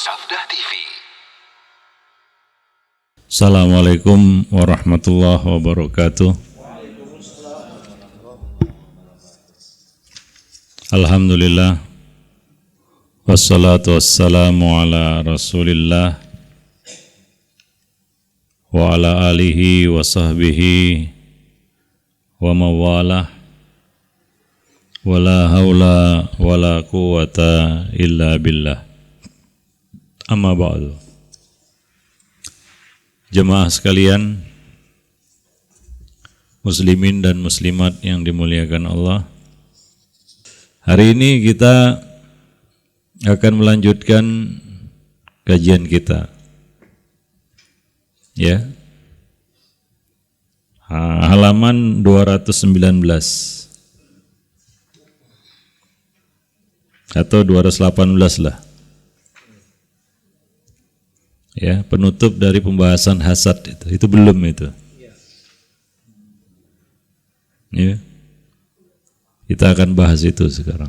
Sabda TV. Assalamualaikum warahmatullahi wabarakatuh. Alhamdulillah, wassalatu wassalamu ala rasulillah wa ala alihi wa sahbihi wa mawalah, wa la hawla wa la quwata illa billah. Amma ba'du. Jemaah sekalian, muslimin dan muslimat yang dimuliakan Allah, hari ini kita akan melanjutkan kajian kita, ya, halaman 219 atau 218 lah, ya, penutup dari pembahasan hasad itu belum itu, ya. Kita akan bahas itu sekarang.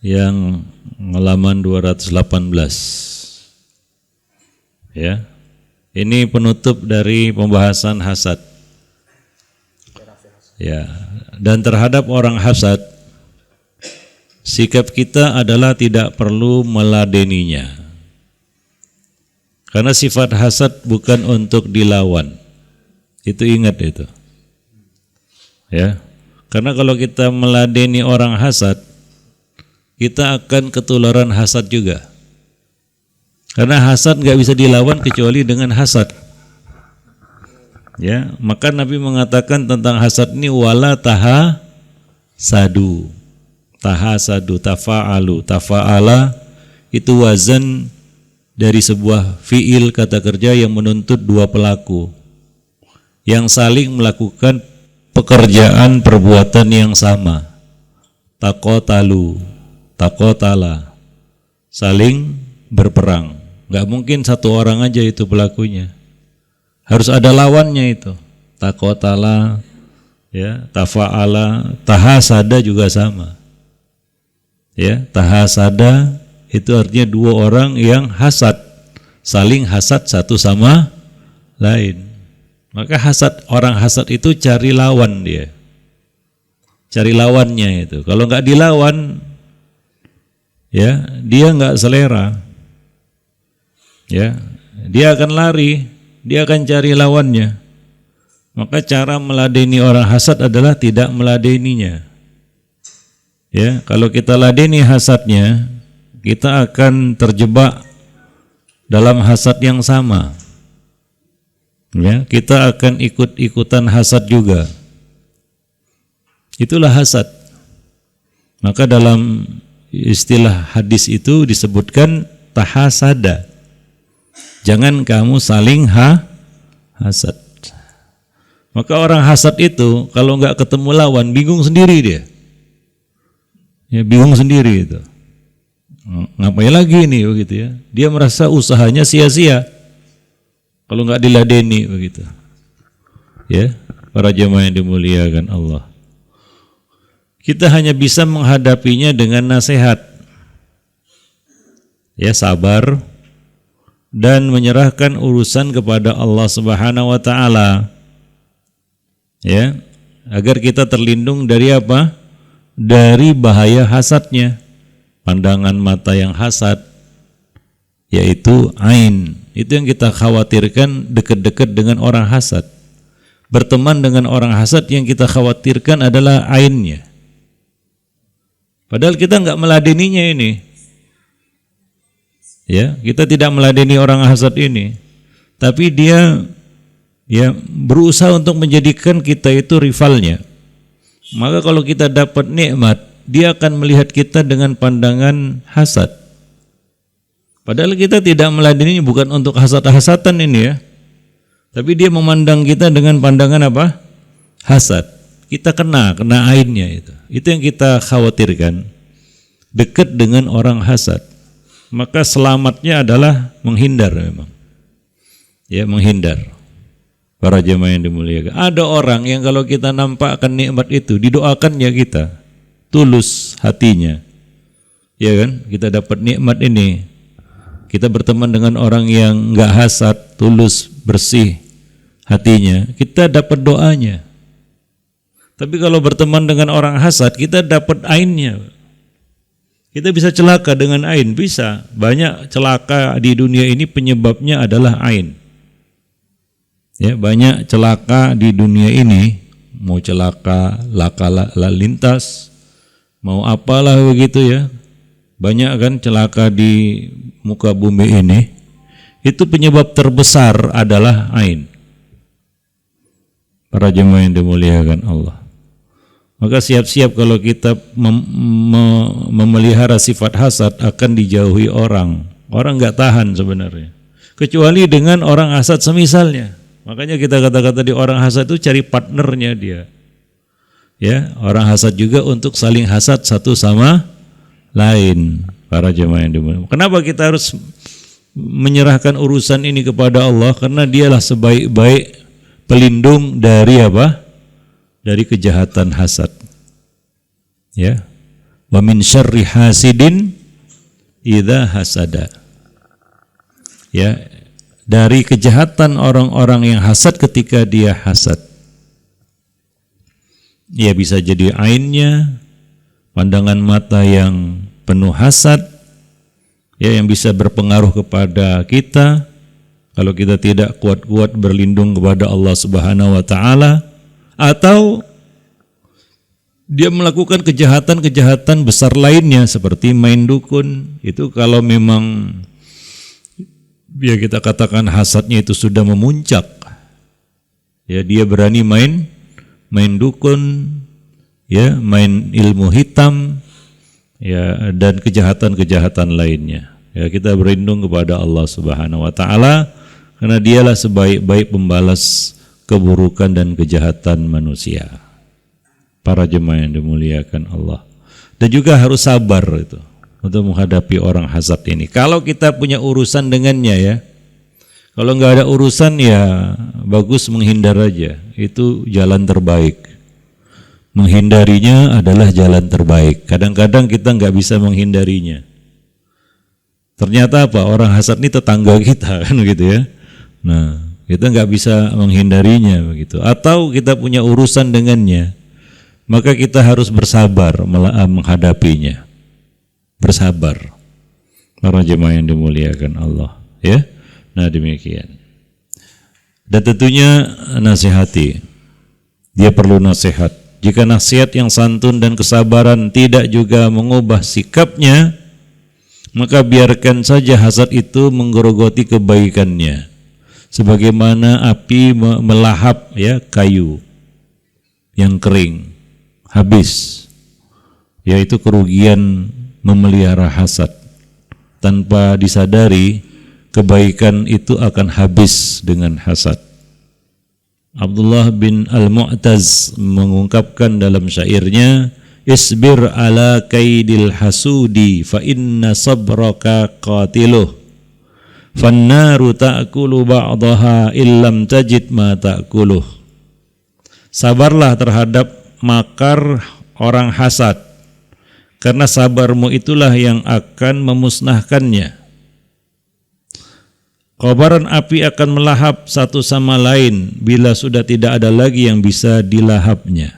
Yang halaman 218. Ya. Ini penutup dari pembahasan hasad. Ya, dan terhadap orang hasad, sikap kita adalah tidak perlu meladeninya. Karena sifat hasad bukan untuk dilawan. Itu ingat itu. Ya. Karena kalau kita meladeni orang hasad, kita akan ketularan hasad juga. Karena hasad enggak bisa dilawan kecuali dengan hasad. Ya, maka Nabi mengatakan tentang hasad ini wala tahasadu. Tahasadu, tafa'alu, tafa'ala itu wazan dari sebuah fiil kata kerja yang menuntut dua pelaku yang saling melakukan pekerjaan perbuatan yang sama. Takotalu, takotala, saling berperang. Gak mungkin satu orang aja itu pelakunya, harus ada lawannya itu. Takotala, ya, tafa'ala, tahasada juga sama. Ya, tahasada itu artinya dua orang yang hasad, saling hasad satu sama lain. Maka hasad, orang hasad itu cari lawan dia, cari lawannya itu. Kalau nggak dilawan, ya dia nggak selera, ya dia akan lari, dia akan cari lawannya. Maka cara meladeni orang hasad adalah tidak meladeninya. Ya, kalau kita ladeni hasadnya, kita akan terjebak dalam hasad yang sama. Ya, kita akan ikut-ikutan hasad juga. Itulah hasad. Maka dalam istilah hadis itu disebutkan tahasada. Jangan kamu saling hasad. Maka orang hasad itu kalau enggak ketemu lawan bingung sendiri dia. Ya, bingung sendiri itu. Ngapain lagi nih begitu ya? Dia merasa usahanya sia-sia kalau nggak diladeni begitu. Ya, para jemaah yang dimuliakan Allah. Kita hanya bisa menghadapinya dengan nasihat. Ya, sabar dan menyerahkan urusan kepada Allah Subhanahu wa taala. Ya, agar kita terlindung dari apa? Dari bahaya hasadnya. Pandangan mata yang hasad, yaitu ain. Itu yang kita khawatirkan, dekat-dekat dengan orang hasad. Berteman dengan orang hasad yang kita khawatirkan adalah ainnya. Padahal kita enggak meladeninya ini. Ya, kita tidak meladeni orang hasad ini. Tapi dia ya berusaha untuk menjadikan kita itu rivalnya. Maka kalau kita dapat nikmat, dia akan melihat kita dengan pandangan hasad. Padahal kita tidak meladeni bukan untuk hasad-hasatan ini ya. Tapi dia memandang kita dengan pandangan apa? Hasad. Kita kena ainnya itu. Itu yang kita khawatirkan. Dekat dengan orang hasad. Maka selamatnya adalah menghindar memang. Ya, menghindar. Para jemaah yang dimuliakan. Ada orang yang kalau kita nampakkan nikmat itu, didoakannya kita. tulus hatinya. Ya kan? Kita dapat nikmat ini. Kita berteman dengan orang yang enggak hasad, tulus, bersih hatinya, kita dapat doanya. Tapi kalau berteman dengan orang hasad, kita dapat ainnya. Kita bisa celaka dengan ain, bisa. Banyak celaka di dunia ini penyebabnya adalah ain. Ya, banyak celaka di dunia ini, mau celaka laka lintas, mau apalah begitu ya. Banyak kan celaka di muka bumi ini. Itu penyebab terbesar adalah ain. Para jemaah yang dimuliakan Allah. Maka siap-siap kalau kita memelihara sifat hasad akan dijauhi orang. Orang enggak tahan sebenarnya. Kecuali dengan orang hasad semisalnya. Makanya kita kata-kata di orang hasad itu cari partnernya dia. Ya, orang hasad juga untuk saling hasad satu sama lain. Para jemaah yang dimuliakan. Kenapa kita harus menyerahkan urusan ini kepada Allah? Karena dialah sebaik-baik pelindung dari apa? Dari kejahatan hasad. Ya. Wa min syarri hasidin idza hasada. Ya, dari kejahatan orang-orang yang hasad ketika dia hasad. Ya, bisa jadi ainnya, pandangan mata yang penuh hasad, ya, yang bisa berpengaruh kepada kita kalau kita tidak kuat-kuat berlindung kepada Allah Subhanahu wa taala, atau dia melakukan kejahatan-kejahatan besar lainnya seperti main dukun. Itu kalau memang ya kita katakan hasadnya itu sudah memuncak, ya, dia berani main dukun, ya, main ilmu hitam, ya, dan kejahatan-kejahatan lainnya. Ya, kita berlindung kepada Allah Subhanahu wa taala karena dialah sebaik-baik pembalas keburukan dan kejahatan manusia. Para jemaah yang dimuliakan Allah. Dan juga harus sabar itu untuk menghadapi orang hasad ini. Kalau kita punya urusan dengannya, ya. Kalau enggak ada urusan, ya bagus menghindar aja. Itu jalan terbaik. Menghindarinya adalah jalan terbaik. Kadang-kadang kita enggak bisa menghindarinya. Ternyata apa? Orang hasad ini tetangga kita, kan gitu ya. Nah, kita enggak bisa menghindarinya begitu. Atau kita punya urusan dengannya, maka kita harus bersabar menghadapinya. Bersabar. Para jemaah yang dimuliakan Allah, ya. Nah, demikian. Dan tentunya nasihati. Dia perlu nasihat. Jika nasihat yang santun dan kesabaran tidak juga mengubah sikapnya, maka biarkan saja hasad itu menggerogoti kebaikannya. Sebagaimana api melahap, ya, kayu yang kering, habis. Yaitu kerugian memelihara hasad. Tanpa disadari, kebaikan itu akan habis dengan hasad. Abdullah bin Al-Mu'taz mengungkapkan dalam syairnya, isbir ala kaidil hasudi fa inna sabraka qatiluh fannaru ta'kulu ba'daha illam tajid ma ta'kuluh. Sabarlah terhadap makar orang hasad, karena sabarmu itulah yang akan memusnahkannya. Kobaran api akan melahap satu sama lain bila sudah tidak ada lagi yang bisa dilahapnya.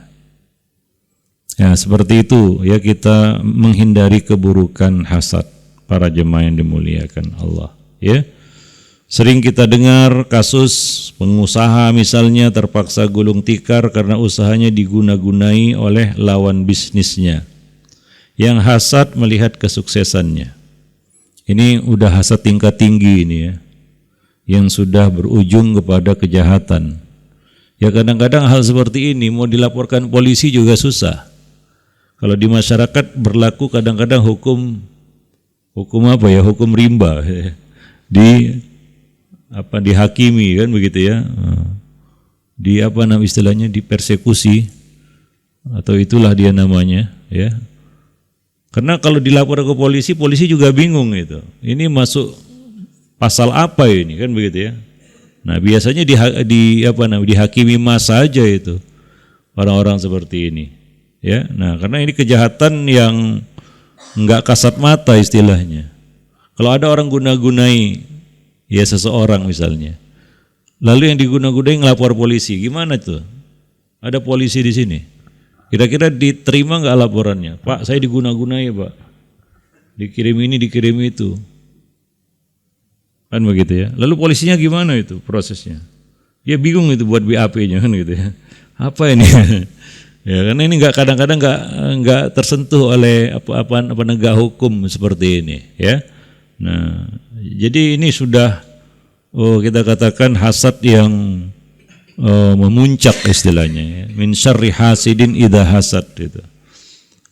Ya, seperti itu, ya, kita menghindari keburukan hasad. Para jemaah yang dimuliakan Allah, ya. Sering kita dengar kasus pengusaha misalnya terpaksa gulung tikar karena usahanya diguna-gunai oleh lawan bisnisnya yang hasad melihat kesuksesannya. Ini udah hasad tingkat tinggi ini, ya, yang sudah berujung kepada kejahatan. Ya, kadang-kadang hal seperti ini mau dilaporkan polisi juga susah. Kalau di masyarakat berlaku kadang-kadang hukum apa ya, hukum rimba, dihakimi, kan begitu ya. Di apa nama istilahnya, dipersekusi atau itulah dia namanya, ya. Karena kalau dilapor ke polisi, polisi juga bingung itu. Ini masuk pasal apa ini, kan begitu ya. Nah, biasanya dihakimi massa saja itu orang-orang seperti ini. Ya, nah karena ini kejahatan yang enggak kasat mata istilahnya. Kalau ada orang guna-gunai ya seseorang misalnya, lalu yang diguna-gunai ngelapor polisi, gimana tuh? Ada polisi di sini, kira-kira diterima nggak laporannya? Pak, saya diguna-gunai Pak, dikirim ini, dikirim itu, kan begitu ya. Lalu polisinya gimana itu prosesnya? Dia bingung itu buat BAP-nya kan gitu ya. Apa ini? Ya karena ini kadang-kadang nggak tersentuh oleh apa penegak hukum seperti ini ya. Nah, jadi ini sudah kita katakan hasad yang memuncak istilahnya ya. Min syarri hasidin idza hasad gitu.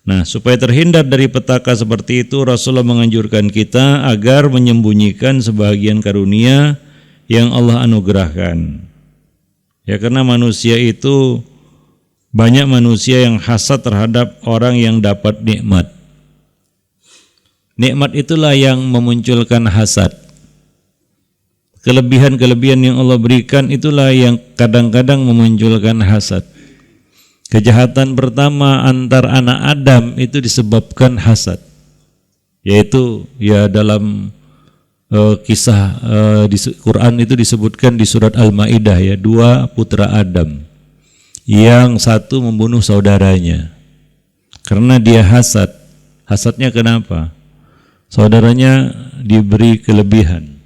Nah, supaya terhindar dari petaka seperti itu, Rasulullah menganjurkan kita agar menyembunyikan sebahagian karunia yang Allah anugerahkan. Ya karena manusia itu banyak manusia yang hasad terhadap orang yang dapat nikmat. Nikmat itulah yang memunculkan hasad. Kelebihan-kelebihan yang Allah berikan itulah yang kadang-kadang memunculkan hasad. Kejahatan pertama antar anak Adam itu disebabkan hasad. Yaitu ya dalam kisah di Quran itu disebutkan di surat Al-Maidah ya, 2 putra Adam. Yang satu membunuh saudaranya karena dia hasad. Hasadnya kenapa? Saudaranya diberi kelebihan,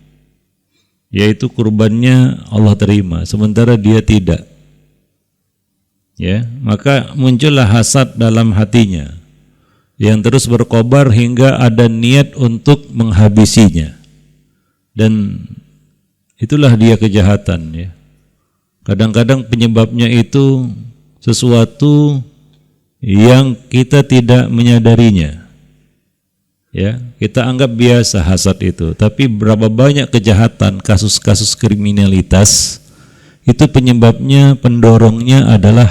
yaitu kurbannya Allah terima, sementara dia tidak. Ya, maka muncullah hasad dalam hatinya yang terus berkobar hingga ada niat untuk menghabisinya. Dan itulah dia kejahatan ya. Kadang-kadang penyebabnya itu sesuatu yang kita tidak menyadarinya. Ya, kita anggap biasa hasad itu, tapi berapa banyak kejahatan, kasus-kasus kriminalitas itu penyebabnya, pendorongnya adalah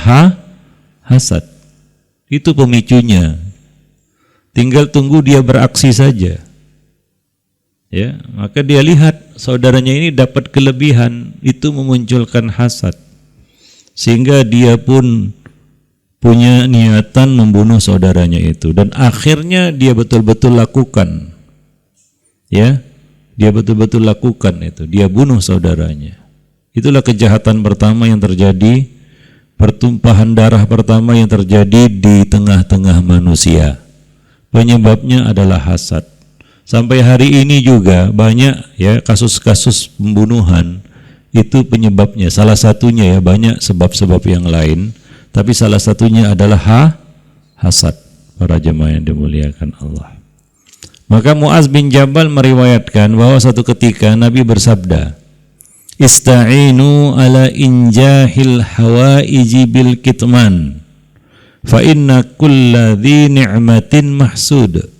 hasad. Itu pemicunya. Tinggal tunggu dia beraksi saja. Ya, maka dia lihat saudaranya ini dapat kelebihan, itu memunculkan hasad. Sehingga dia pun punya niatan membunuh saudaranya itu, dan akhirnya dia betul-betul lakukan. Ya, dia betul-betul lakukan itu, dia bunuh saudaranya. Itulah kejahatan pertama yang terjadi, pertumpahan darah pertama yang terjadi di tengah-tengah manusia. Penyebabnya adalah hasad. Sampai hari ini juga banyak ya kasus-kasus pembunuhan itu penyebabnya. Salah satunya ya, banyak sebab-sebab yang lain, tapi salah satunya adalah hasad. Para jemaah yang dimuliakan Allah. Maka Muaz bin Jabal meriwayatkan bahwa suatu ketika Nabi bersabda, "Ista'inu ala injahil hawaiji bil kitman, fa inna kulla dhi ni'matin mahsud."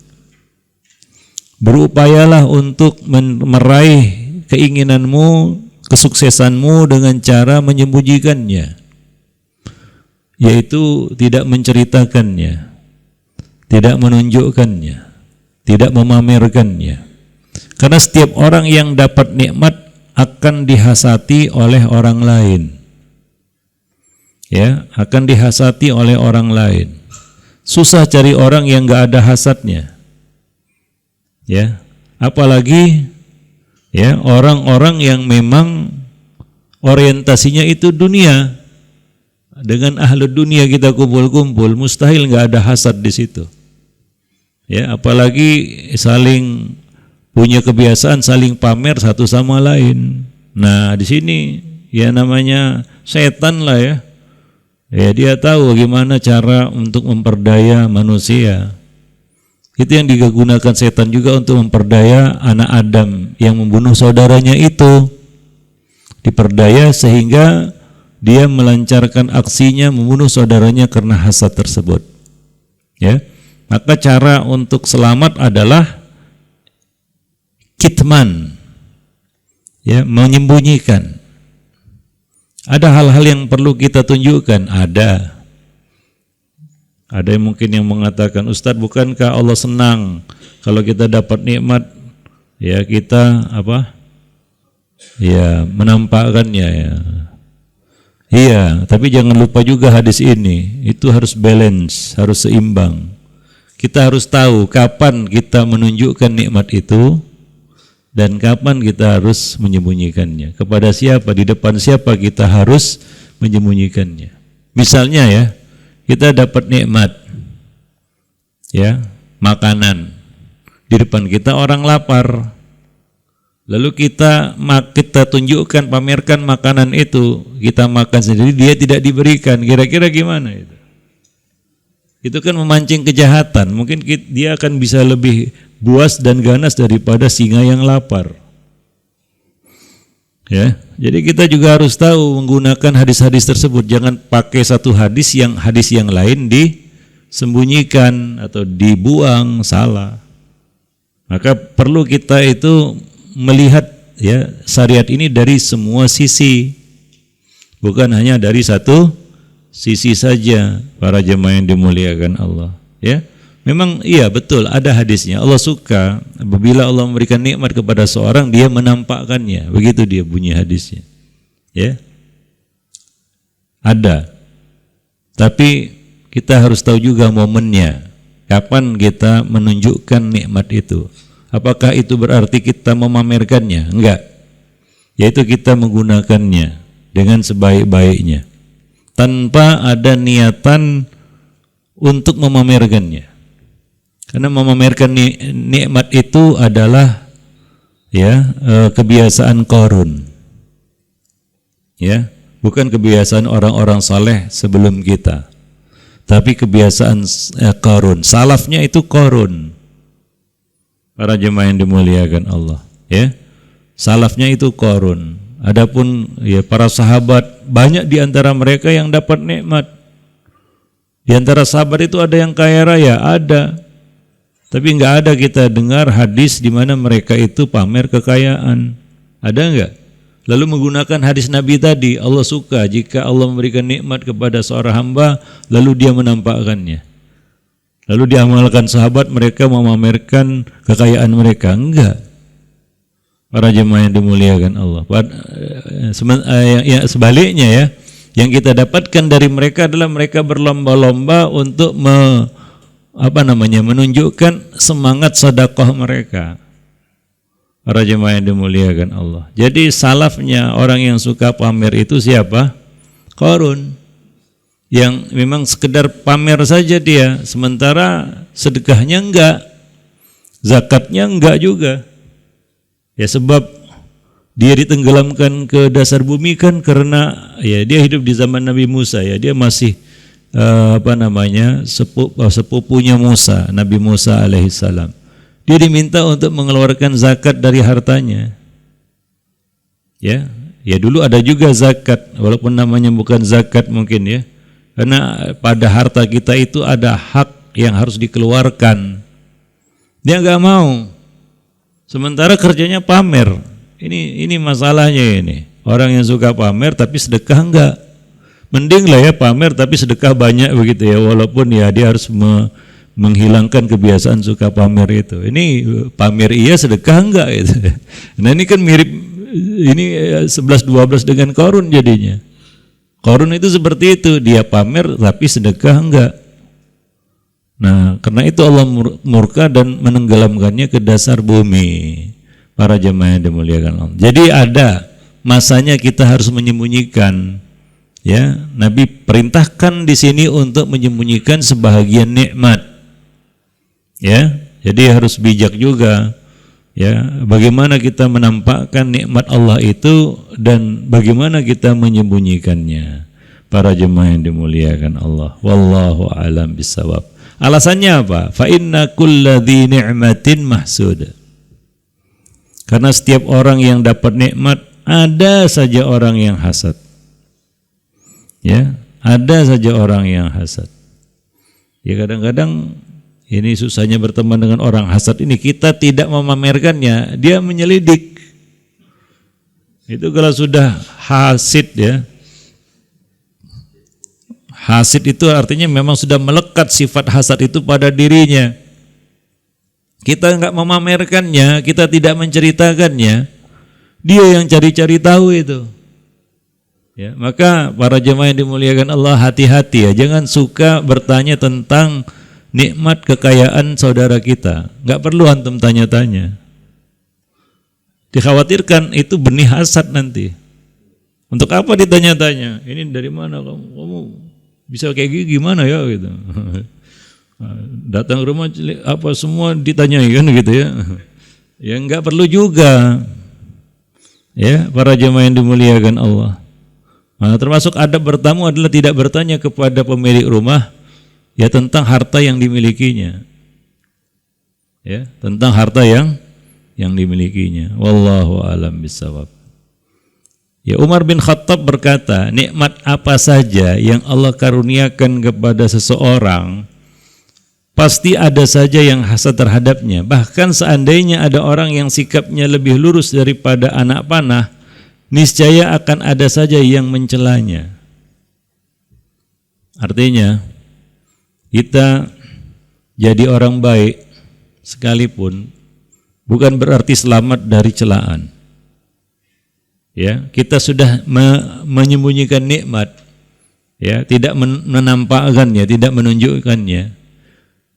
Berupayalah untuk meraih keinginanmu, kesuksesanmu dengan cara menyembunyikannya, yaitu tidak menceritakannya, tidak menunjukkannya, tidak memamerkannya. Karena setiap orang yang dapat nikmat akan dihasati oleh orang lain. Ya, akan dihasati oleh orang lain. Susah cari orang yang enggak ada hasadnya. Ya, apalagi ya orang-orang yang memang orientasinya itu dunia. Dengan ahlu dunia kita kumpul-kumpul, mustahil nggak ada hasad di situ. Ya, apalagi saling punya kebiasaan saling pamer satu sama lain. Nah, di sini ya namanya setan lah ya. Ya, dia tahu bagaimana cara untuk memperdaya manusia. Itu yang digunakan setan juga untuk memperdaya anak Adam yang membunuh saudaranya itu. Diperdaya sehingga dia melancarkan aksinya membunuh saudaranya karena hasad tersebut. Ya. Maka cara untuk selamat adalah kitman. Ya, menyembunyikan. Ada hal-hal yang perlu kita tunjukkan, ada. Ada yang mungkin yang mengatakan, Ustadz, bukankah Allah senang kalau kita dapat nikmat, ya kita apa? Ya, menampakkannya ya. Iya, tapi jangan lupa juga hadis ini, itu harus balance, harus seimbang. Kita harus tahu kapan kita menunjukkan nikmat itu dan kapan kita harus menyembunyikannya. Kepada siapa, di depan siapa kita harus menyembunyikannya. Misalnya ya, kita dapat nikmat, ya, makanan. Di depan kita orang lapar. Lalu kita tunjukkan, pamerkan makanan itu, kita makan sendiri, dia tidak diberikan. Kira-kira gimana itu? Itu kan memancing kejahatan. Mungkin dia akan bisa lebih buas dan ganas daripada singa yang lapar. Ya, jadi kita juga harus tahu menggunakan hadis-hadis tersebut. Jangan pakai satu hadis yang lain disembunyikan atau dibuang, salah. Maka perlu kita itu melihat ya syariat ini dari semua sisi, bukan hanya dari satu sisi saja. Para jemaah yang dimuliakan Allah, ya, memang iya betul ada hadisnya. Allah suka apabila Allah memberikan nikmat kepada seorang, dia menampakkannya. Begitu dia bunyi hadisnya, ya, ada. Tapi kita harus tahu juga momennya, kapan kita menunjukkan nikmat itu. Apakah itu berarti kita memamerkannya? Enggak. Yaitu kita menggunakannya dengan sebaik-baiknya, tanpa ada niatan untuk memamerkannya. Karena memamerkan nikmat itu adalah ya kebiasaan Qarun. Ya, bukan kebiasaan orang-orang saleh sebelum kita. Tapi kebiasaan Qarun. Salafnya itu Qarun. Para jemaah yang dimuliakan Allah, ya. Salafnya itu Qarun. Adapun ya para sahabat, banyak di antara mereka yang dapat nikmat. Di antara sahabat itu ada yang kaya raya, ada. Tapi enggak ada kita dengar hadis di mana mereka itu pamer kekayaan. Ada enggak? Lalu menggunakan hadis Nabi tadi, Allah suka jika Allah memberikan nikmat kepada seorang hamba lalu dia menampakkannya. Lalu diamalkan sahabat, mereka memamerkan kekayaan mereka. Enggak. Para jemaah yang dimuliakan Allah. Sebaliknya ya, yang kita dapatkan dari mereka adalah mereka berlomba-lomba untuk menunjukkan semangat sedekah mereka. Para jemaah yang dimuliakan Allah. Jadi salafnya orang yang suka pamer itu siapa? Qarun. Yang memang sekedar pamer saja dia, sementara sedekahnya enggak, zakatnya enggak juga. Ya sebab dia ditenggelamkan ke dasar bumi kan karena ya dia hidup di zaman Nabi Musa, ya dia masih sepupunya Musa, Nabi Musa alaihissalam. Dia diminta untuk mengeluarkan zakat dari hartanya. Ya dulu ada juga zakat, walaupun namanya bukan zakat mungkin ya. Karena pada harta kita itu ada hak yang harus dikeluarkan. Dia enggak mau. Sementara kerjanya pamer. Ini masalahnya ini. Orang yang suka pamer tapi sedekah enggak. Mending lah ya pamer tapi sedekah banyak begitu ya. Walaupun ya dia harus menghilangkan kebiasaan suka pamer itu. Ini pamer iya, sedekah enggak itu. Nah ini kan mirip ini 11-12 dengan Qarun jadinya. Qarun itu seperti itu, dia pamer tapi sedekah enggak. Nah, karena itu Allah murka dan menenggelamkannya ke dasar bumi. Para jemaah yang dimuliakan Allah. Jadi ada masanya kita harus menyembunyikan. Ya, Nabi perintahkan di sini untuk menyembunyikan sebahagian nikmat. Ya, jadi harus bijak juga. Ya, bagaimana kita menampakkan nikmat Allah itu dan bagaimana kita menyembunyikannya. Para jemaah yang dimuliakan Allah. Wallahu a'lam bissawab. Alasannya apa? Fa inna kulladzi ni'matin mahsud. Karena setiap orang yang dapat nikmat ada saja orang yang hasad. Ya, ada saja orang yang hasad. Ya kadang-kadang ini susahnya berteman dengan orang hasad ini, kita tidak memamerkannya, dia menyelidik. Itu kalau sudah hasid ya. Hasid itu artinya memang sudah melekat sifat hasad itu pada dirinya. Kita enggak memamerkannya, kita tidak menceritakannya, dia yang cari-cari tahu itu. Ya, maka para jemaah yang dimuliakan Allah, hati-hati ya, jangan suka bertanya tentang nikmat kekayaan saudara kita. Enggak perlu antum tanya-tanya. Dikhawatirkan itu benih hasad nanti. Untuk apa ditanya-tanya? Ini dari mana kamu bisa kayak gini gimana ya gitu. Datang ke rumah apa semua ditanyai kan gitu ya. Ya enggak perlu juga. Ya, para jemaah yang dimuliakan Allah. Nah, termasuk adab bertamu adalah tidak bertanya kepada pemilik rumah ya tentang harta yang dimilikinya. Ya, tentang harta yang dimilikinya. Wallahu a'lam bishawab. Ya, Umar bin Khattab berkata, nikmat apa saja yang Allah karuniakan kepada seseorang, pasti ada saja yang hasad terhadapnya. Bahkan seandainya ada orang yang sikapnya lebih lurus daripada anak panah, niscaya akan ada saja yang mencelanya. Artinya, kita jadi orang baik sekalipun bukan berarti selamat dari celaan. Ya, kita sudah menyembunyikan nikmat, ya, tidak menampakkannya, tidak menunjukkannya.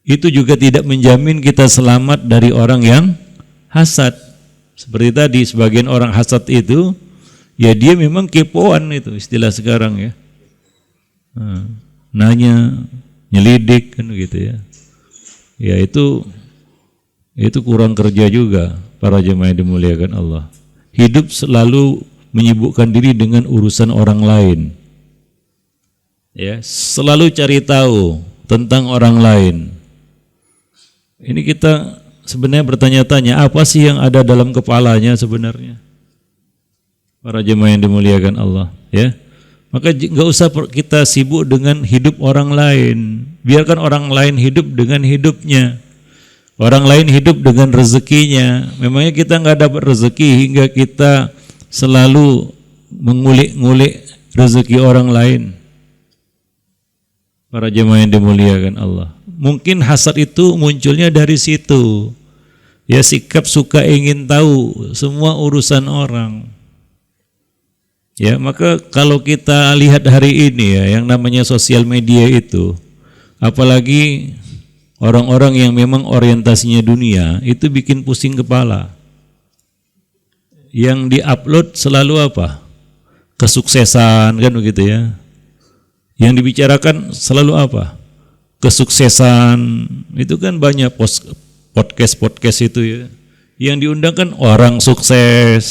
Itu juga tidak menjamin kita selamat dari orang yang hasad. Seperti tadi, sebagian orang hasad itu, ya dia memang kepoan itu istilah sekarang ya. Nanya, nyelidik kan gitu ya. Ya itu kurang kerja juga para jemaah yang dimuliakan Allah. Hidup selalu menyibukkan diri dengan urusan orang lain. Ya, selalu cari tahu tentang orang lain. Ini kita sebenarnya bertanya-tanya, apa sih yang ada dalam kepalanya sebenarnya? Para jemaah yang dimuliakan Allah, ya. Maka enggak usah kita sibuk dengan hidup orang lain. Biarkan orang lain hidup dengan hidupnya. Orang lain hidup dengan rezekinya. Memangnya kita enggak dapat rezeki hingga kita selalu mengulik-ngulik rezeki orang lain. Para jemaah yang dimuliakan Allah. Mungkin hasad itu munculnya dari situ. Ya, sikap suka ingin tahu semua urusan orang. Ya, maka kalau kita lihat hari ini ya, yang namanya sosial media itu, apalagi orang-orang yang memang orientasinya dunia, itu bikin pusing kepala. Yang diupload selalu apa? Kesuksesan, kan begitu ya. Yang dibicarakan selalu apa? Kesuksesan. Itu kan banyak podcast itu ya. Yang diundang kan orang sukses,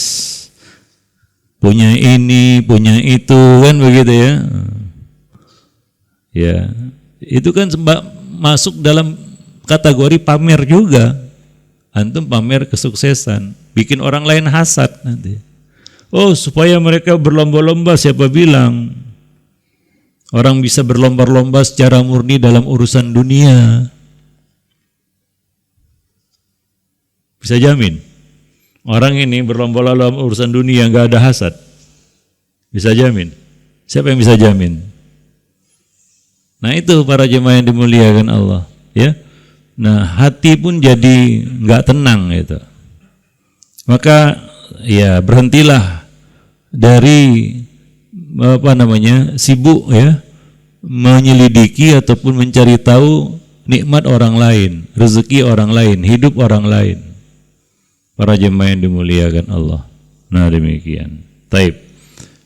punya ini, punya itu, kan begitu ya. Ya, itu kan masuk dalam kategori pamer juga. Antum pamer kesuksesan, bikin orang lain hasad nanti. Oh, supaya mereka berlomba-lomba, siapa bilang orang bisa berlomba-lomba secara murni dalam urusan dunia? Bisa jamin orang ini berlomba-lomba dalam urusan dunia nggak ada hasad? Bisa jamin? Siapa yang bisa jamin? Nah, itu para jemaah yang dimuliakan Allah, ya. Nah, hati pun jadi nggak tenang itu. Maka ya berhentilah dari sibuk ya menyelidiki ataupun mencari tahu nikmat orang lain, rezeki orang lain, hidup orang lain. Para jemaah yang dimuliakan Allah. Nah, demikian. Taib.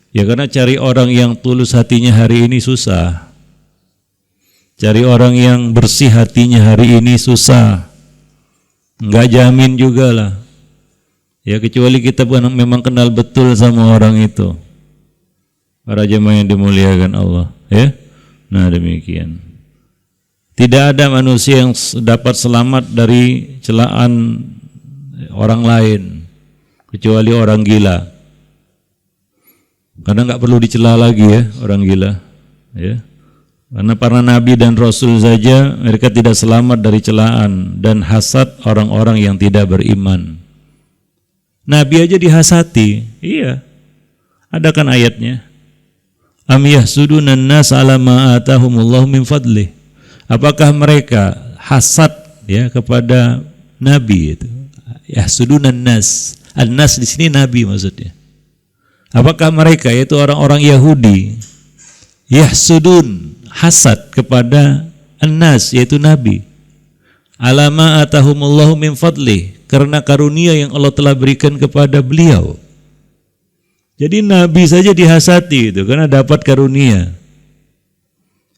Ya, karena cari orang yang tulus hatinya hari ini susah. Cari orang yang bersih hatinya hari ini susah. Enggak jamin juga lah. Ya, kecuali kita memang kenal betul sama orang itu. Para jemaah yang dimuliakan Allah, ya. Nah, demikian. Tidak ada manusia yang dapat selamat dari celaan orang lain kecuali orang gila. Karena enggak perlu dicela lagi ya orang gila, ya. Karena para nabi dan rasul saja mereka tidak selamat dari celaan dan hasad orang-orang yang tidak beriman. Nabi aja dihasati, iya. Ada kan ayatnya? Am yahsudunan nas ala ma atahumullahu min fadlih. Apakah mereka hasad ya kepada nabi itu? Yahsudunan nas. An-nas di sini nabi maksudnya. Apakah mereka, yaitu orang-orang Yahudi, yahsudun, hasad kepada annas, yaitu Nabi, alama atahumullahu min fadlih, karena karunia yang Allah telah berikan kepada beliau. Jadi Nabi saja dihasati itu karena dapat karunia,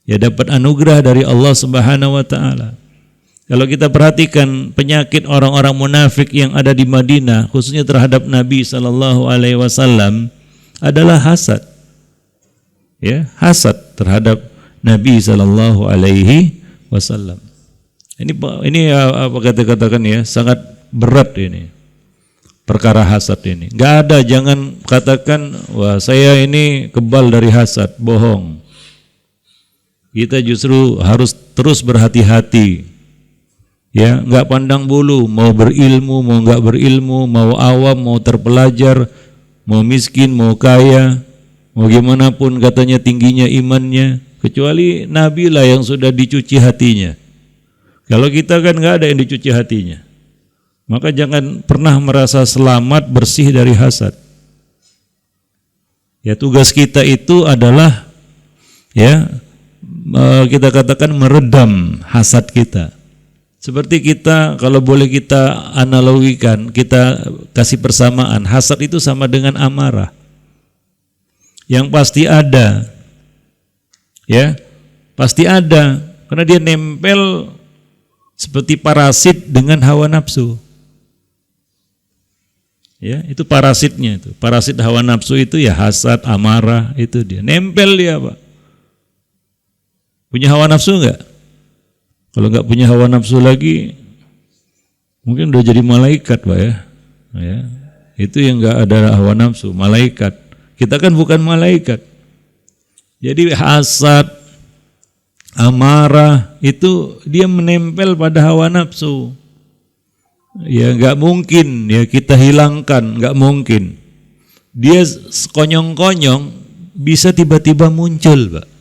ya dapat anugerah dari Allah Subhanahu wa taala. Kalau kita perhatikan penyakit orang-orang munafik yang ada di Madinah, khususnya terhadap Nabi sallallahu alaihi wasallam, adalah hasad. Ya, hasad terhadap Nabi sallallahu alaihi wasallam. Ini apa katakan ya, sangat berat ini. Perkara hasad ini. Enggak ada, jangan katakan wah saya ini kebal dari hasad, bohong. Kita justru harus terus berhati-hati. Ya, enggak pandang bulu, mau berilmu, mau enggak berilmu, mau awam, mau terpelajar, mau miskin, mau kaya, mau gimana pun katanya tingginya imannya, kecuali Nabi lah yang sudah dicuci hatinya. Kalau kita kan enggak ada yang dicuci hatinya. Maka jangan pernah merasa selamat bersih dari hasad. Ya, tugas kita itu adalah ya kita katakan meredam hasad kita. Seperti kita, kalau boleh kita analogikan, kita kasih persamaan, hasad itu sama dengan amarah. Yang pasti ada, ya, pasti ada, karena dia nempel seperti parasit dengan hawa nafsu. Ya, itu parasitnya itu. Parasit hawa nafsu itu ya hasad, amarah, itu dia. Nempel dia, Pak. Punya hawa nafsu enggak? Kalau enggak punya hawa nafsu lagi, mungkin udah jadi malaikat, Pak ya. Ya. Itu yang enggak ada hawa nafsu, malaikat. Kita kan bukan malaikat. Jadi hasad, amarah itu dia menempel pada hawa nafsu. Ya enggak mungkin ya kita hilangkan, enggak mungkin. Dia sekonyong-konyong bisa tiba-tiba muncul, Pak.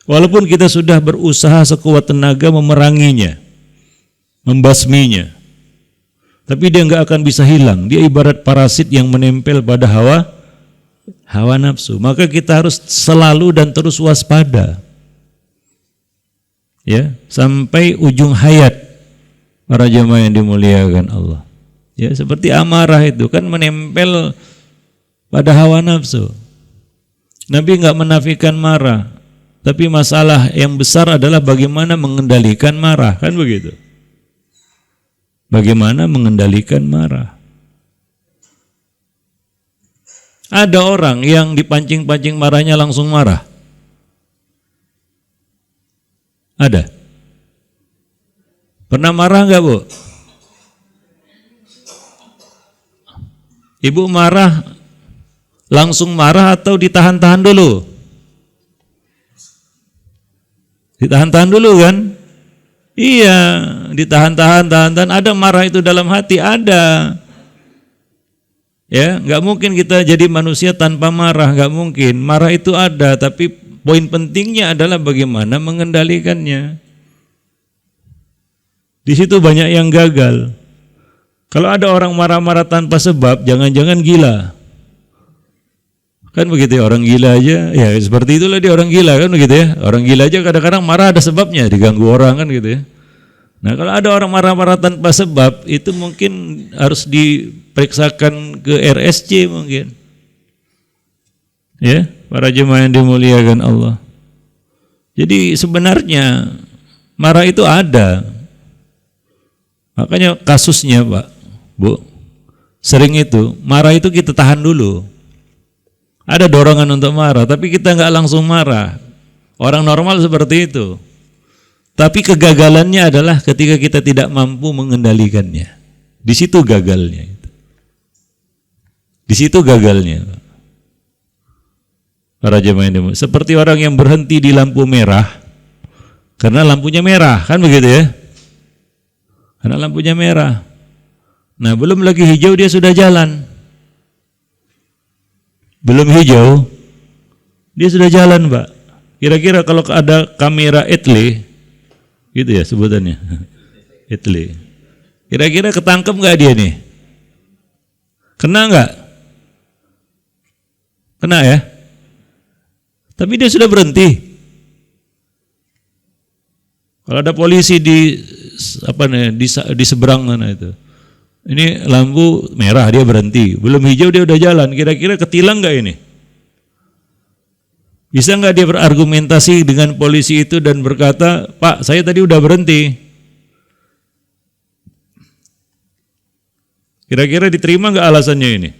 Walaupun kita sudah berusaha sekuat tenaga memeranginya, membasminya, tapi dia enggak akan bisa hilang. Dia ibarat parasit yang menempel pada hawa nafsu. Maka kita harus selalu dan terus waspada. Ya, sampai ujung hayat para jemaah yang dimuliakan Allah. Ya, seperti amarah itu kan menempel pada hawa nafsu. Nabi enggak menafikan marah. Tapi masalah yang besar adalah bagaimana mengendalikan marah, kan begitu? Bagaimana mengendalikan marah? Ada orang yang dipancing-pancing marahnya langsung marah. Ada. Pernah marah enggak, Bu? Ibu marah, langsung marah atau ditahan-tahan dulu? Ditahan-tahan dulu kan? Iya, ditahan-tahan. Ada marah itu dalam hati, ada. Ya, nggak mungkin kita jadi manusia tanpa marah, nggak mungkin. Marah itu ada, tapi poin pentingnya adalah bagaimana mengendalikannya. Di situ banyak yang gagal. Kalau ada orang marah-marah tanpa sebab, jangan-jangan gila. Kan begitu ya, orang gila aja, ya seperti itulah dia orang gila kan begitu ya. Orang gila aja kadang-kadang marah ada sebabnya, diganggu orang kan gitu ya. Nah kalau ada orang marah-marah tanpa sebab, itu mungkin harus diperiksakan ke RSC mungkin. Ya, para jemaah yang dimuliakan Allah. Jadi sebenarnya marah itu ada. Makanya kasusnya Pak, Bu, sering itu, marah itu kita tahan dulu. Ada dorongan untuk marah, tapi kita nggak langsung marah. Orang normal seperti itu. Tapi kegagalannya adalah ketika kita tidak mampu mengendalikannya. Di situ gagalnya. Di situ gagalnya. Para jemaah ini seperti orang yang berhenti di lampu merah karena lampunya merah, kan begitu ya? Karena lampunya merah. Nah, belum lagi hijau dia sudah jalan. Belum hijau, dia sudah jalan, Pak. Kira-kira kalau ada kamera etle, gitu ya sebutannya, etle. Kira-kira ketangkep nggak dia nih? Kena nggak? Kena ya? Tapi dia sudah berhenti. Kalau ada polisi di seberang sana itu. Ini lampu merah dia berhenti, belum hijau dia udah jalan. Kira-kira ketilang nggak ini? Bisa nggak dia berargumentasi dengan polisi itu dan berkata, Pak, saya tadi udah berhenti. Kira-kira diterima nggak alasannya ini?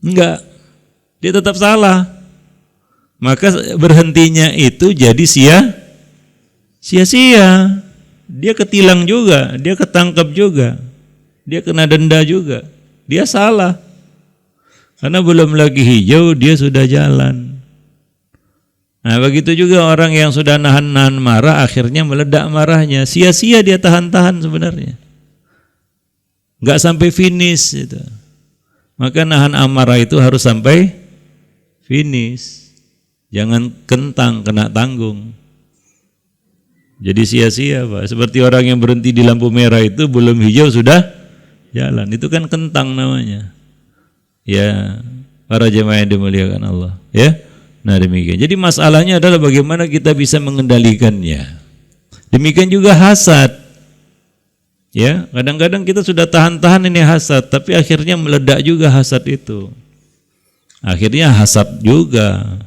Enggak, dia tetap salah. Maka berhentinya itu jadi sia-sia. Dia ketilang juga, dia ketangkap juga, dia kena denda juga. Dia salah. Karena belum lagi hijau dia sudah jalan. Nah begitu juga orang yang sudah nahan-nahan marah akhirnya meledak marahnya. Sia-sia dia tahan-tahan sebenarnya. Enggak sampai finish itu. Maka nahan amarah itu harus sampai finish. Jangan kentang kena tanggung. Jadi sia-sia Pak. Seperti orang yang berhenti di lampu merah itu belum hijau sudah jalan. Itu kan kentang namanya. Ya, para jemaah yang dimuliakan Allah. Ya, nah demikian. Jadi masalahnya adalah bagaimana kita bisa mengendalikannya. Demikian juga hasad. Ya, kadang-kadang kita sudah tahan-tahan ini hasad, tapi akhirnya meledak juga hasad itu. Akhirnya hasad juga.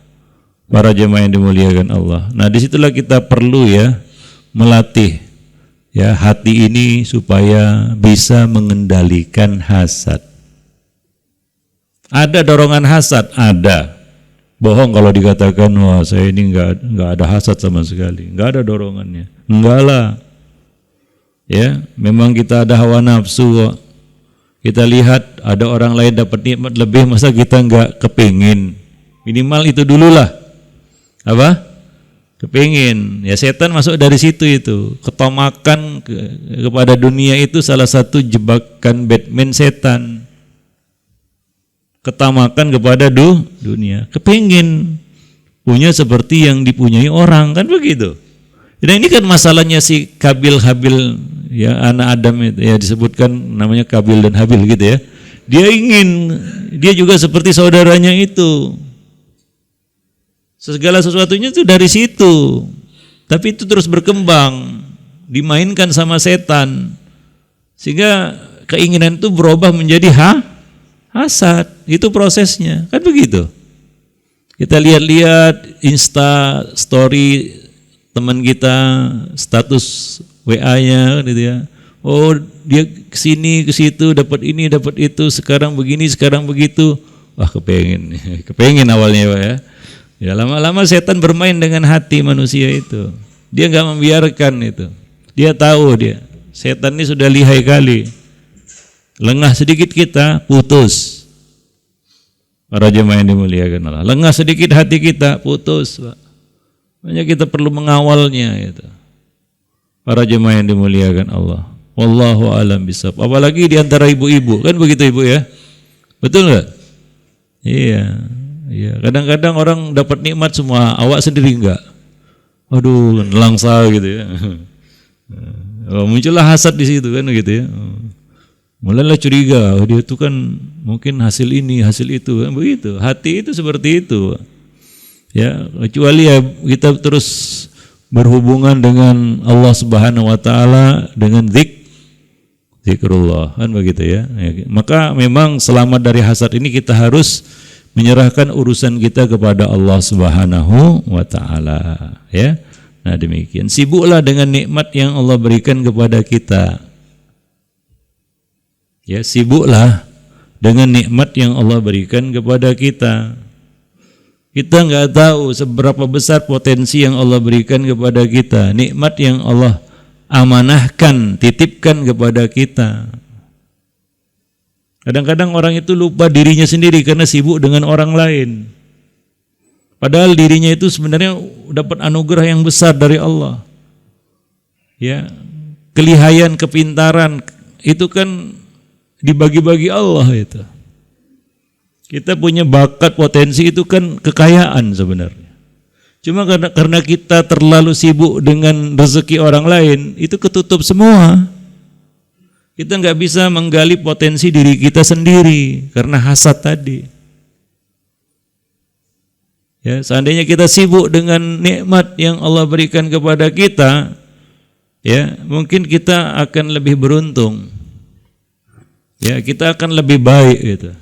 Para jemaah yang dimuliakan Allah. Nah, disitulah kita perlu ya melatih ya hati ini supaya bisa mengendalikan hasad. Ada dorongan hasad, ada. Bohong kalau dikatakan wah saya ini enggak ada hasad sama sekali, enggak ada dorongannya. Enggak lah. Ya, memang kita ada hawa nafsu. Kita lihat ada orang lain dapat nikmat lebih, masa kita enggak kepingin? Minimal itu dululah. Apa? Kepingin. Ya setan masuk dari situ itu. Ketomakan kepada dunia itu salah satu jebakan Batman setan. Ketamakan kepada dunia. Kepingin punya seperti yang dipunyai orang, kan begitu. Dan ini kan masalahnya si Kabil Habil ya, anak Adam itu ya, disebutkan namanya Kabil dan Habil gitu ya. Dia juga seperti saudaranya itu. Segala sesuatunya itu dari situ. Tapi itu terus berkembang, dimainkan sama setan. Sehingga keinginan itu berubah menjadi hasad. Itu prosesnya. Kan begitu. Kita lihat-lihat Insta story teman kita, status WA-nya gitu ya. Oh, dia kesini ke situ dapat ini, dapat itu, sekarang begini, sekarang begitu. Wah, kepengen awalnya Pak ya. Ya lama-lama setan bermain dengan hati manusia itu. Dia enggak membiarkan itu. Dia tahu setan ini sudah lihai kali. Lengah sedikit kita putus. Para jemaah yang dimuliakan Allah. Lengah sedikit hati kita putus, Pak. Makanya kita perlu mengawalnya itu. Para jemaah yang dimuliakan Allah. Wallahu a'lam bishawab. Apalagi di antara ibu-ibu, kan begitu Ibu ya? Betul enggak? Iya. Ya, kadang-kadang orang dapat nikmat semua, awak sendiri enggak. Aduh, nelangsa gitu ya. Muncullah hasad di situ kan gitu ya. Mulailah curiga, dia itu kan mungkin hasil ini, hasil itu kan begitu. Hati itu seperti itu. Ya, kecuali ya kita terus berhubungan dengan Allah Subhanahu wa taala dengan zikrullah kan begitu ya. Maka memang selamat dari hasad ini kita harus menyerahkan urusan kita kepada Allah Subhanahu wa taala ya. Nah demikian, sibuklah dengan nikmat yang Allah berikan kepada kita. Ya, sibuklah dengan nikmat yang Allah berikan kepada kita. Kita enggak tahu seberapa besar potensi yang Allah berikan kepada kita, nikmat yang Allah amanahkan, titipkan kepada kita. Kadang-kadang orang itu lupa dirinya sendiri karena sibuk dengan orang lain. Padahal dirinya itu sebenarnya dapat anugerah yang besar dari Allah. Ya, kelihayan, kepintaran itu kan dibagi-bagi Allah itu. Kita punya bakat, potensi itu kan kekayaan sebenarnya. Cuma karena kita terlalu sibuk dengan rezeki orang lain, itu ketutup semua. Kita nggak bisa menggali potensi diri kita sendiri karena hasad tadi. Ya, seandainya kita sibuk dengan nikmat yang Allah berikan kepada kita, ya, mungkin kita akan lebih beruntung. Ya, kita akan lebih baik gitu.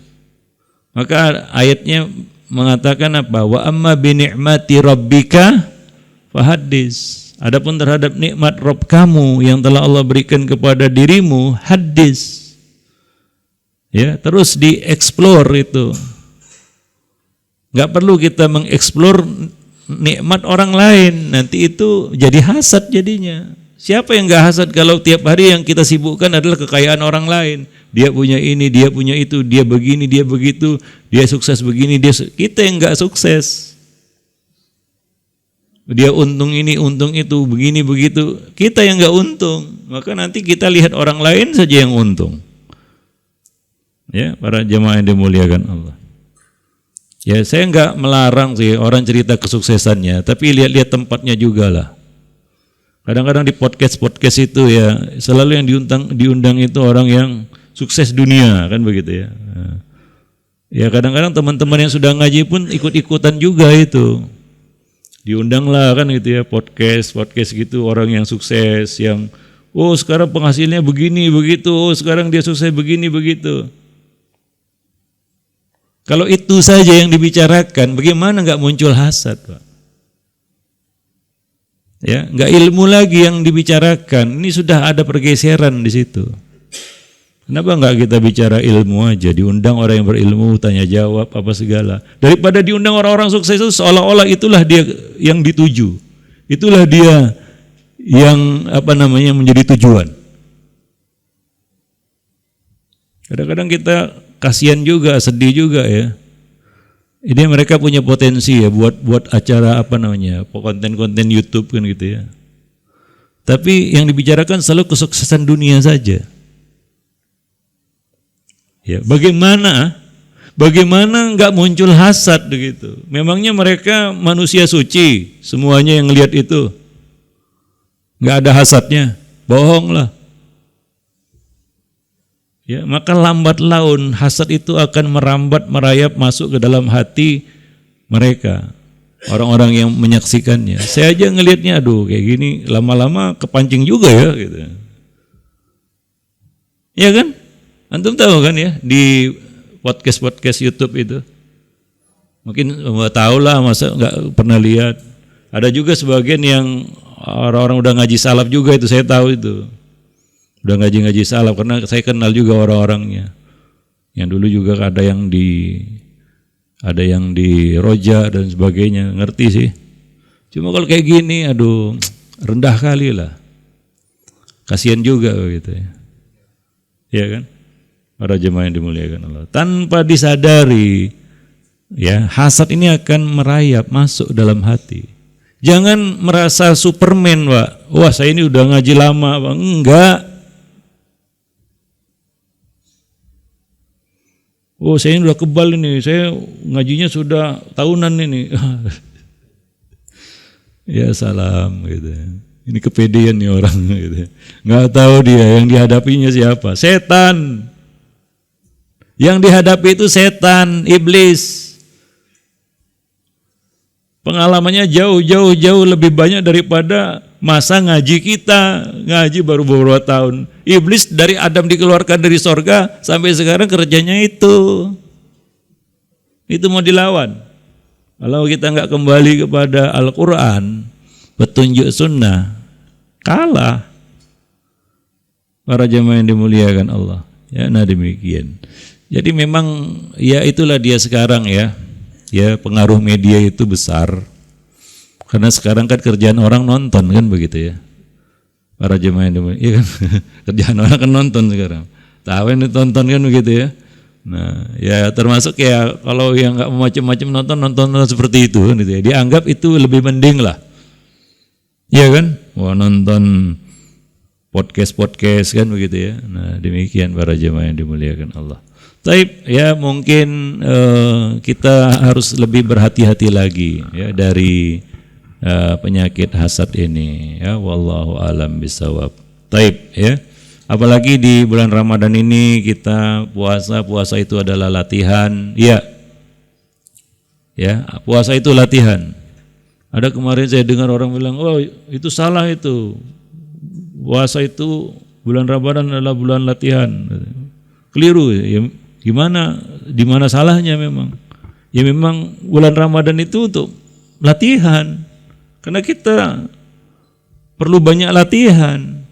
Maka ayatnya mengatakan apa? Wa amma bi ni'mati rabbika fahaddis. Adapun terhadap nikmat Rabb kamu yang telah Allah berikan kepada dirimu, hadis. Ya, terus dieksplor itu. Enggak perlu kita mengeksplor nikmat orang lain, nanti itu jadi hasad jadinya. Siapa yang enggak hasad kalau tiap hari yang kita sibukkan adalah kekayaan orang lain? Dia punya ini, dia punya itu, dia begini, dia begitu, dia sukses begini, kita yang enggak sukses. Dia untung ini, untung itu, begini, begitu. Kita yang enggak untung. Maka nanti kita lihat orang lain saja yang untung. Ya, para jemaah yang dimuliakan Allah. Ya, saya enggak melarang sih orang cerita kesuksesannya, tapi lihat-lihat tempatnya juga lah. Kadang-kadang di podcast itu ya, selalu yang diundang itu orang yang sukses dunia, kan begitu ya. Ya, kadang-kadang teman-teman yang sudah ngaji pun ikut-ikutan juga itu. Diundang lah kan gitu ya, podcast gitu, orang yang sukses, yang sekarang penghasilnya begini begitu, sekarang dia sukses begini begitu. Kalau itu saja yang dibicarakan, bagaimana enggak muncul hasad, Pak? Ya, enggak ilmu lagi yang dibicarakan. Ini sudah ada pergeseran di situ. Kenapa enggak kita bicara ilmu aja? Diundang orang yang berilmu, tanya jawab apa segala. Daripada diundang orang-orang sukses itu seolah-olah itulah dia yang dituju. Itulah dia yang menjadi tujuan. Kadang-kadang kita kasihan juga, sedih juga ya. Ini mereka punya potensi ya buat acara konten-konten YouTube kan gitu ya. Tapi yang dibicarakan selalu kesuksesan dunia saja. Ya, bagaimana enggak muncul hasad begitu? Memangnya mereka manusia suci, semuanya yang lihat itu enggak ada hasadnya? Bohonglah. Ya, maka lambat laun hasad itu akan merambat, merayap masuk ke dalam hati mereka, orang-orang yang menyaksikannya. Saya aja ngelihatnya, aduh kayak gini, lama-lama kepancing juga ya gitu. Ya kan? Antum tahu kan ya di podcast YouTube itu? Mungkin tahu lah, masa nggak pernah lihat. Ada juga sebagian yang orang-orang udah ngaji salaf juga itu, saya tahu itu. Udah ngaji salaf karena saya kenal juga orang-orangnya. Yang dulu juga ada yang di Roja dan sebagainya, ngerti sih. Cuma kalau kayak gini, aduh rendah kali lah. Kasihan juga gitu ya. Iya kan? Para jemaah yang dimuliakan Allah. Tanpa disadari, ya hasad ini akan merayap masuk dalam hati. Jangan merasa Superman, Pak. Wah, saya ini udah ngaji lama, Pak. Enggak. Saya ini udah kebal ini, saya ngajinya sudah tahunan ini. Ya salam gitu. Ini kepedean nih orang gitu. Nggak tahu dia yang dihadapinya siapa? Setan. Yang dihadapi itu setan, iblis. Pengalamannya jauh lebih banyak daripada masa ngaji kita. Ngaji baru beberapa tahun. Iblis dari Adam dikeluarkan dari sorga sampai sekarang kerjanya itu. Itu mau dilawan. Kalau kita nggak kembali kepada Al-Quran, petunjuk sunnah, kalah. Para jemaah yang dimuliakan Allah. Ya, nah demikian. Jadi memang ya itulah dia sekarang ya. Ya, pengaruh media itu besar. Karena sekarang kan kerjaan orang nonton kan begitu ya. Para jemaah yang dimuliakan, iya kan? Kerjaan orang kan nonton sekarang. Tahu yang ditonton kan begitu ya. Nah, ya termasuk ya kalau yang enggak macam-macam nonton seperti itu kan gitu ya. Dianggap itu lebih mending lah. Iya kan? Wah, nonton podcast kan begitu ya. Nah, demikian para jemaah yang dimuliakan Allah. Taib ya mungkin kita harus lebih berhati-hati lagi ya dari penyakit hasad ini ya, wallahu alam bisawab. Taib ya. Apalagi di bulan Ramadan ini kita puasa itu adalah latihan ya. Ya, puasa itu latihan. Ada kemarin saya dengar orang bilang, oh itu salah itu. Puasa itu bulan Ramadan adalah bulan latihan. Keliru. Ya, gimana? Di mana salahnya memang? Ya memang bulan Ramadan itu untuk latihan. Karena kita perlu banyak latihan.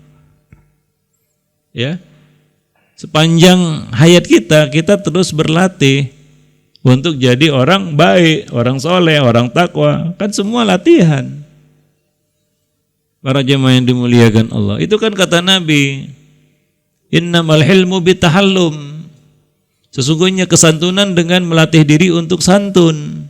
Ya. Sepanjang hayat kita terus berlatih untuk jadi orang baik, orang soleh, orang takwa. Kan semua latihan. Para jemaah yang dimuliakan Allah. Itu kan kata Nabi, innamal hilmu bitahallum. Sesungguhnya kesantunan dengan melatih diri untuk santun.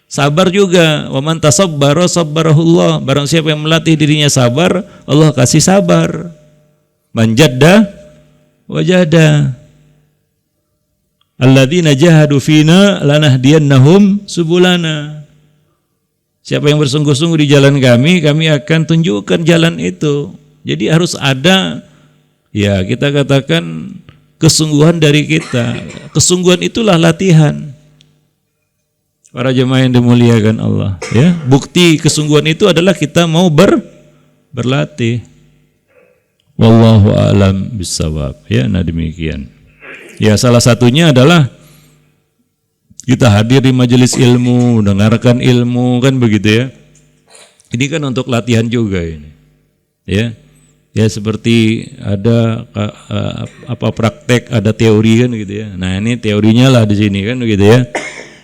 Sabar juga. Wa man tasabbara sabbarahullah. Barang siapa yang melatih dirinya sabar, Allah kasih sabar. Man jadda wajada. Alladzina jahadu fina lanahdiyannahum subulana. Siapa yang bersungguh-sungguh di jalan kami akan tunjukkan jalan itu. Jadi harus ada, ya kita katakan kesungguhan dari kita. Kesungguhan itulah latihan. Para jemaah yang dimuliakan Allah, ya. Bukti kesungguhan itu adalah kita mau berlatih. Wallahu a'lam bissawab. Ya, nah demikian. Ya, salah satunya adalah kita hadir di majelis ilmu, dengarkan ilmu, kan begitu ya. Ini kan untuk latihan juga ini. Ya. Ya seperti ada praktek, ada teori kan gitu ya. Nah, ini teorinya lah di sini kan begitu ya.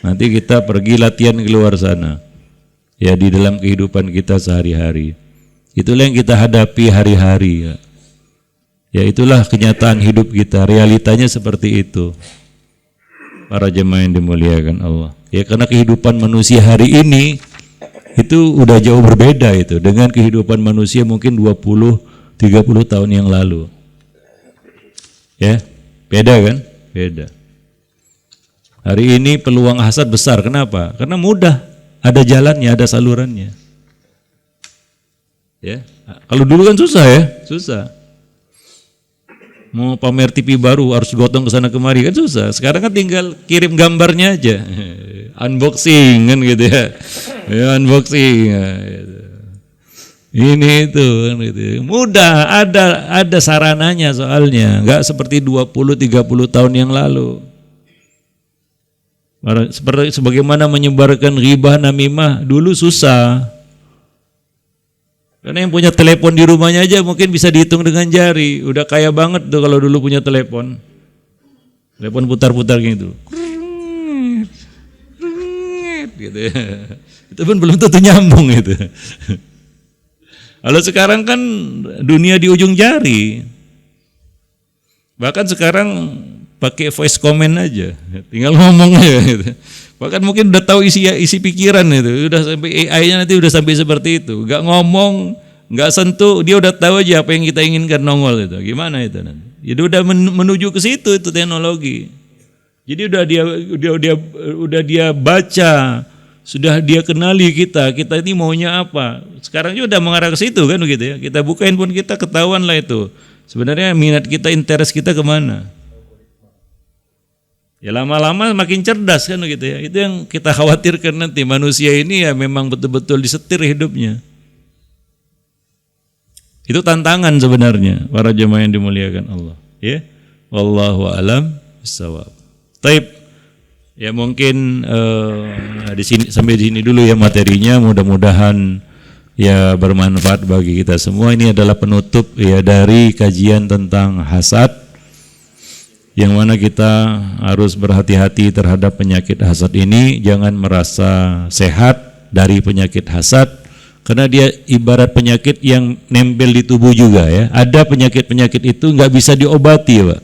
Nanti kita pergi latihan keluar sana. Ya, di dalam kehidupan kita sehari-hari. Itulah yang kita hadapi hari-hari ya. Ya itulah kenyataan hidup kita, realitanya seperti itu. Para jemaah yang dimuliakan Allah. Ya karena kehidupan manusia hari ini itu udah jauh berbeda itu dengan kehidupan manusia mungkin 20-30 tahun yang lalu. Ya, beda kan? Beda. Hari ini peluang hasad besar. Kenapa? Karena mudah, ada jalannya, ada salurannya. Ya, kalau dulu kan susah ya, susah. Mau pamer TV baru harus gotong ke sana kemari kan susah. Sekarang kan tinggal kirim gambarnya aja, unboxing kan gitu ya, ya unboxing. Ya, gitu. Ini itu kan gitu. Mudah, ada sarananya soalnya, nggak seperti 20-30 tahun yang lalu. Seperti sebagaimana menyebarkan ghibah namimah dulu susah. Karena yang punya telepon di rumahnya aja mungkin bisa dihitung dengan jari. Udah kaya banget tuh kalau dulu punya telepon. Telepon putar-putar gitu. Gitu ya. Itu pun belum tentu nyambung itu. Kalau sekarang kan dunia di ujung jari. Bahkan sekarang pakai voice comment aja. Tinggal ngomong aja gitu. Bahkan mungkin udah tahu isi pikiran itu, udah sampai AI-nya nanti udah sampai seperti itu, nggak ngomong, nggak sentuh, dia udah tahu aja apa yang kita inginkan nongol itu, gimana itu nanti? Jadi udah menuju ke situ itu teknologi. Jadi udah dia baca, sudah dia kenali kita ini maunya apa. Sekarang juga udah mengarah ke situ kan begitu ya. Kita buka handphone kita ketahuan lah itu. Sebenarnya minat kita, interest kita kemana? Ya lama-lama makin cerdas kan gitu ya. Itu yang kita khawatirkan nanti, manusia ini ya memang betul-betul disetir hidupnya. Itu tantangan sebenarnya para jemaah yang dimuliakan Allah. Ya, wallahu a'lam bissawab. Taib. Ya mungkin di sini sampai di sini dulu ya materinya. Mudah-mudahan ya bermanfaat bagi kita semua. Ini adalah penutup ya dari kajian tentang hasad, yang mana kita harus berhati-hati terhadap penyakit hasad ini. Jangan merasa sehat dari penyakit hasad, karena dia ibarat penyakit yang nempel di tubuh juga ya. Ada penyakit-penyakit itu nggak bisa diobati Pak.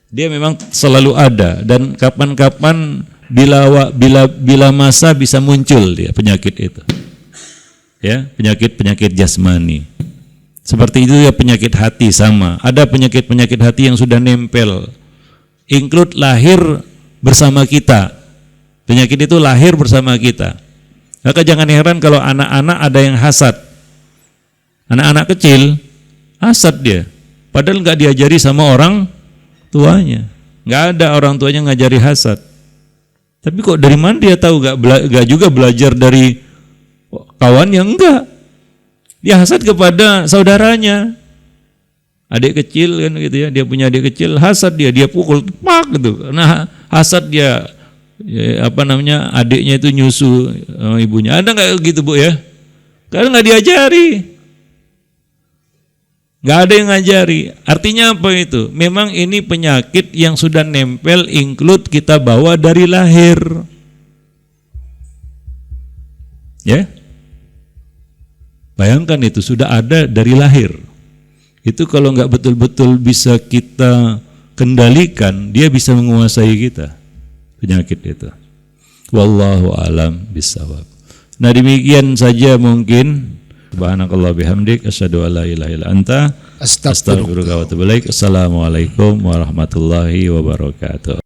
Dia memang selalu ada, dan kapan-kapan bila masa bisa muncul dia penyakit itu. Ya, penyakit jasmani. Seperti itu ya penyakit hati sama. Ada penyakit-penyakit hati yang sudah nempel. Include lahir bersama kita. Penyakit itu lahir bersama kita. Maka jangan heran kalau anak-anak ada yang hasad. Anak-anak kecil hasad dia. Padahal nggak diajari sama orang tuanya. Nggak ada orang tuanya ngajari hasad. Tapi kok dari mana dia tahu? Gak juga belajar dari kawan yang enggak. Dia hasad kepada saudaranya. Adik kecil kan gitu ya, dia punya adik kecil, hasad dia pukul pak gitu. Nah, hasad dia adiknya itu nyusu ibunya. Ada nggak gitu Bu ya? Karena nggak diajari. Nggak ada yang ngajari. Artinya apa itu? Memang ini penyakit yang sudah nempel, include kita bawa dari lahir. Ya? Bayangkan itu sudah ada dari lahir. Itu kalau nggak betul-betul bisa kita kendalikan, dia bisa menguasai kita. Penyakit itu. Wallahu alam bisawab. Nah, demikian saja mungkin. Subhanakallah bihamdik asyhadu an la ilaha illa anta astaghfiruka wa atubu ilaik. Assalamualaikum warahmatullahi wabarakatuh.